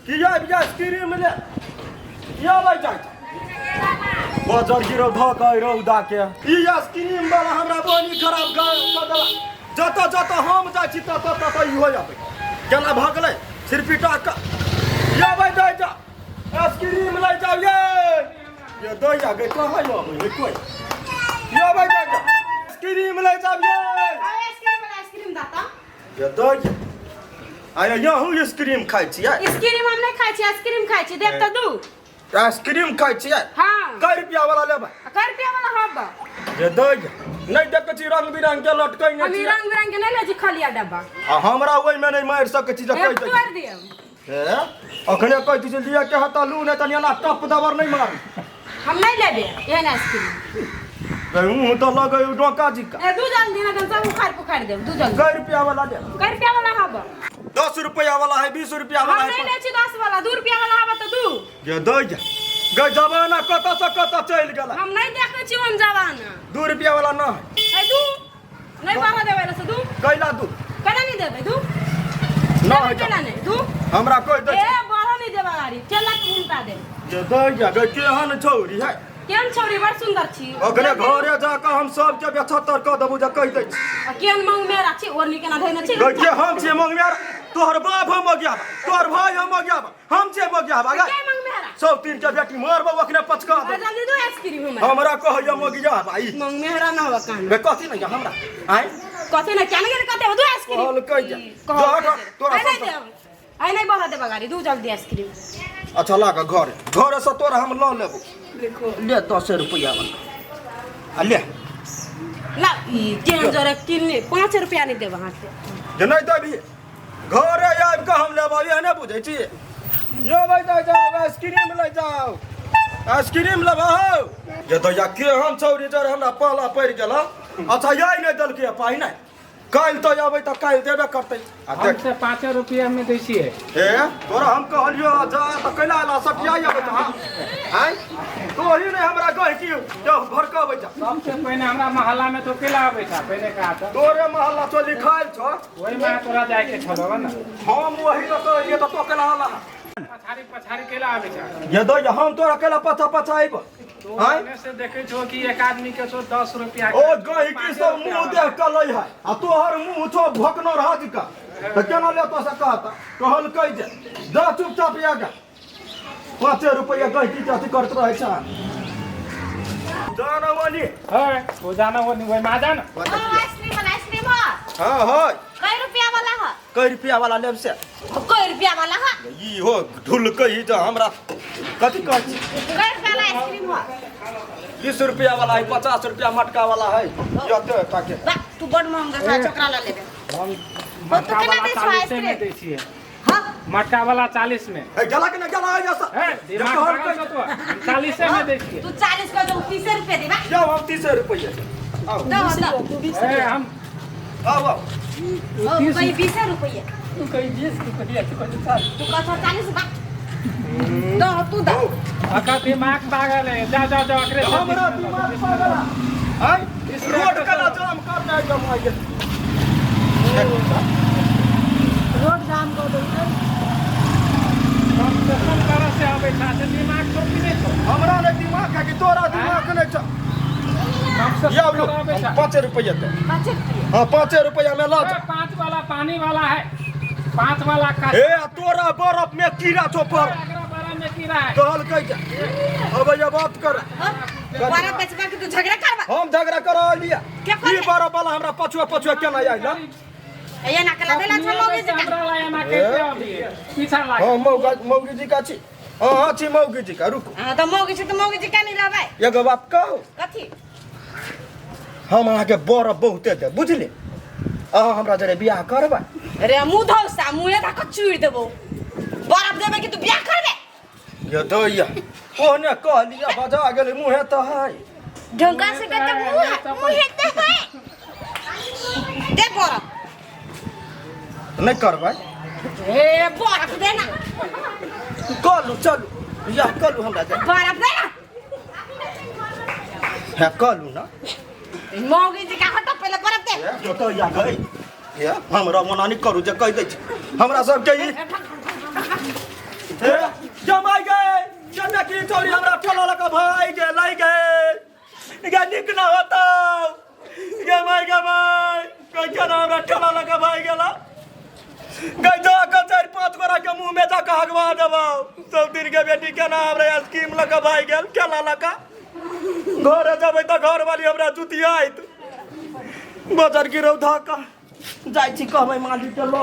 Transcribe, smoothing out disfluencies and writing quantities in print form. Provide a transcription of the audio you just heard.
किया आइसक्रीम ले किया भाई जाए बाजार गिरो धोखा रौदा के ई आइसक्रीम वाला हमरा बनी खराब कर देला जत जत हम जाय छी तत तत ई हो जाबे केना भागले सिरपीटा का या भाई जाए जा आइसक्रीम ले जाओ ये दो या गए कहां यो ये कोई या भाई जाए जा आइसक्रीम ले जाओ आइसक्रीम दाता ये दो आया यहाँ आइसक्रीम खाई छी आइसक्रीम हम नहीं खाई छी आइसक्रीम खाई छी देख त दू आइसक्रीम खाई छी हां कै रुपया वाला लेबा कै रुपया वाला हबा ये दो नहीं देख छी रंग बिरंग के लटकै नै छी रंग बिरंग के नहीं ले छी खलिया डब्बा आ हमरा ओइ में नहीं मार सकै छी जकै तोड़ दियौ हे अखने कहै छी लिया के हता लू नै तनिया ना टप दबर नहीं मार हम नहीं लेबे एहन आइसक्रीम कहूं तो लगे डोका जी का ए दू जल्दी ना सब उखाड़ दे दू जल्दी कै रुपया वाला दे कै रुपया वाला हबा 10 रुपया वाला है 20 रुपया वाला हम नहीं ले छी 10 वाला 2 रुपया वाला हबा तो दू ये दो गई जमाना कत से कत चल गेला हम नहीं देखै छी हम जवाना 2 रुपया वाला ना ए दू नहीं बारा देबै से दू कैला दू केना नहीं देबै दू ना केना नहीं दू हमरा कोई दे ए बारा नहीं देबा गाड़ी चला के उल्टा दे ये दो गई केहन छौरी है केहन छौरी बड़ सुंदर छी अगले घरे जाके हम सब के 75 क देबू जे कह दै छी केहन मंग मेरा छी ओरनी केना धैने छी गई के हम छी मंगमेर तोहर बाप हम मगिया तोहर भाई हम मगिया हम छे मगिया के मंग मेरा सब तीन के बेटी मारबो अखने पचका दे जल्दी दो आइसक्रीम हमरा कहैया मगिया भाई मंग मेरा ना हो कान बे कथि नहीं हमरा आय कते ना केना के कते हो दो आइसक्रीम कहल कह जा तोरा नहीं दे आई नहीं बारा देबा गाड़ी दू जल्दी आइसक्रीम अच्छा लागा घर से तोरा हम ल लेबो देखो ले 10 रुपया वाला ले ना ई के जरे 5 रुपया नहीं देबा हाथ से जे नहीं देबी घरे आबि के हम लेबो ये नहीं बुझै छी यो भाई जाओ आइसक्रीम ले जाओ आइसक्रीम लेबो जे तो या के हम छौरी जर हमरा पाला पड़ गेला अच्छा यही नहीं दलके पाई नहीं काल तो आबै त काल देबे करतै आ देख से 5 रुपया में दै छियै ए तोरा हम कहलियो जा त कैला ला सटिया आबै त आय तो ही नहीं हमरा कह कि जो भड़काबै जा सबसे पहले हमरा मोहल्ला में तो केला आबै था पहले कहा था तोरे मोहल्ला तो लिखाइल छ वही में तोरा जाय के छलो ना हम वही तो कहलिए तो कैला ला पछाड़ी केला आबै था ये दो हम तोरा कैला पछा आइब आय से देखे छो कि एक आदमी के छो 10 रुपया ओ गई की सब मुंह देख के लै है आ तोहर मुंह छो भकनो राज का त केना ले तो से कहता कहल कह जे जा चुपचाप आगा 5 रुपया गई की जाति करत रहे छ जाना वाली है वो जाना वो नहीं वही मा जाना आइसक्रीम हां हां कै रुपया वाला है कै रुपया वाला लेब से कै रुपया वाला है ई हो ढुल कही जो हमरा कथि कह छी कै रुपया वाला आइसक्रीम है 20 रुपया वाला है 50 रुपया मटका वाला है यो तो ताके बा तू बड़ महंगा था चकरा ला लेबे हम तो केना दे छ 40 में दै छियै हां मटका वाला 40 में ए गला के ना गला आ जा है दिमाग लगा तो 40 में दै छियै तू 40 का जो 30 रुपया दे बा जाओ हम 30 रुपया आओ दो ए हम आओ आओ कोई 20 रुपया तू कहीं 20 रुपया तू का 40 बा दो तू दो अका दिमाग पागल है जा एकरे हमरा दिमाग पागल है इस रोड का जाम करना है जमाइए रोड जाम कर दो कम से कम तरह से आबै था से दिमाग तो नहीं छो हमरा ने दिमाग है कि तोरा दिमाग नहीं छ कम से या कम आबै था 5 रुपया दे 5 रुपया हां 5 रुपया में ला जा 5 वाला पानी वाला है 5 वाला का ए तोरा बर्फ में कीड़ा छो पर एकरा बारे में की रहा है कहल कह जा अब ये बात कर बारा बेचबा के तू झगड़ा करबा हम झगड़ा करा लिया क्या कर ई बर्फ वाला हमरा पछुआ केना आइला ये ना कला देला छ लोगे से हमरा लाया ना कहते अभी पीछा लाग हां मौगी जी का छी हां छी मौगी जी का रुको हां तो मौगी छी का नहीं रहबै एगो बात कहू कथि हम अहाँ के बर्फ बहुते दे बुझली अहाँ हमरा जरे बियाह करबा अरे मुंह धौसा मुंहे धा के चूड़ देबो बर्फ देबे कि तू बियाह करबे ये दैया ओने कहलिया बजा गेलै मुहे त है ढंगा से कहते मुंह मुंहे ते है दे बर्फ नहीं करबै ए बर्फ देना कलू चलू या कलू हमरा दे बर्फ देना है कलू ना मौगी जी का हट पहले बर्फ दे यो तो या गई ये हमरा मना नहीं करू जे कह दै छी हमरा सब के ई निक ना होता गे माय कैसे ना हमरा ठेला लगा भाई गेला गई जाकर 4-5 गोरा के मुंह में जाकर हगवा देबो सब दिन के बेटी के ना हमरा स्कीम लगा भाई गेल ठेला लगा घर जब तो घर वाली हमरा जुतियात बाजार गिरौ धक्का जाई छी कहबै मालिक के लो